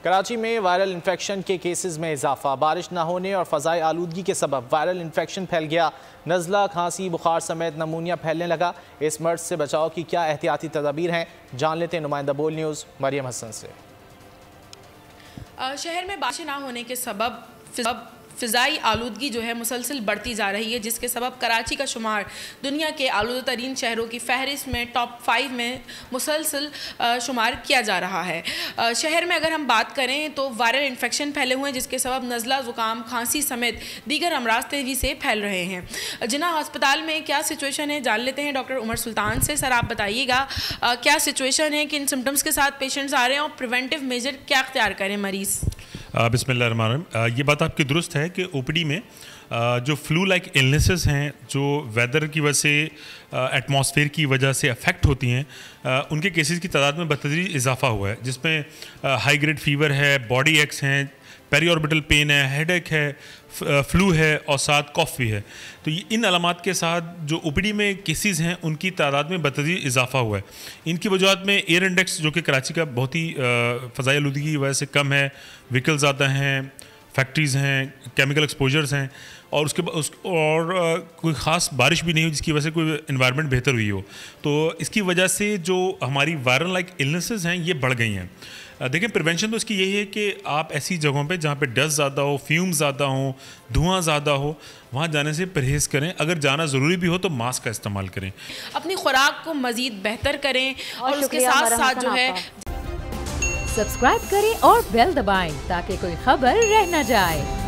कराची में viral infection के cases में इजाफा। बारिश न होने और फ़ज़ाई आलूदगी के सबब वायरल इन्फेक्शन फैल गया। नज़ला, खांसी, बुखार समेत नमूनिया फैलने लगा। इस मर्ज से बचाव की क्या एहतियाती तदाबीर हैं, जान लेते हैं नुमाइंदा बोल न्यूज़ मरियम हसन से। शहर में बारिश ना होने के सबब फ़िज़ाई आलूदगी जो है मुसलसल बढ़ती जा रही है, जिसके सबब कराची का शुमार दुनिया के आलूदा तरीन शहरों की फहरिस्त में टॉप 5 में मुसलसल शुमार किया जा रहा है। शहर में अगर हम बात करें तो वायरल इन्फेक्शन फैले हुए हैं, जिसके सबब नज़ला, ज़ुकाम, खांसी समेत दीगर अमराज तेज़ी से फैल रहे हैं। जिन्ना अस्पताल में क्या सिचुएशन है, जान लेते हैं डॉक्टर उमर सुल्तान से। सर, आप बताइएगा क्या सिचुएशन है, किन सिम्टम्स के साथ पेशेंट्स आ रहे हैं और प्रिवेंटिव मेजर क्या अख्तियार करें मरीज़? बिस्मिल्लाहिर्रहमानिर्रहीम। ये बात आपकी दुरुस्त है कि ओपीडी में जो फ्लू लाइक इलनेसेस हैं, जो वेदर की वजह से, एटमॉस्फेयर की वजह से अफेक्ट होती हैं, उनके केसेस की तादाद में बतदरीज इजाफा हुआ है, जिसमें हाई ग्रेड फीवर है, बॉडी एक्स हैं, पेरी ऑर्बिटल पेन है, हेडेक है, फ्लू है और साथ कॉफ भी है। तो इन अलामात के साथ जो ओपीडी में केसेस हैं उनकी तादाद में बतदरीज इजाफा हुआ है। इनकी वजूहत में एयर इंडेक्स जो कि कराची का बहुत ही फ़ज़ाई आलूदगी की वजह से कम है, व्हीकल्स ज़्यादा हैं, फैक्ट्रीज़ हैं, केमिकल एक्सपोजर्स हैं और कोई ख़ास बारिश भी नहीं हुई जिसकी वजह से कोई इन्वायरमेंट बेहतर हुई हो। तो इसकी वजह से जो हमारी वायरल लाइक इलनेसेस हैं ये बढ़ गई हैं। देखें, प्रिवेंशन तो इसकी यही है कि आप ऐसी जगहों पे जहाँ पे डस्ट ज़्यादा हो, फ्यूम्स ज़्यादा हो, धुआं ज़्यादा हो, वहाँ जाने से परहेज़ करें। अगर जाना ज़रूरी भी हो तो मास्क का इस्तेमाल करें, अपनी खुराक को मज़ीद बेहतर करें और उसके साथ साथ जो है सब्सक्राइब करें और बेल दबाएं ताकि कोई खबर रह न जाए।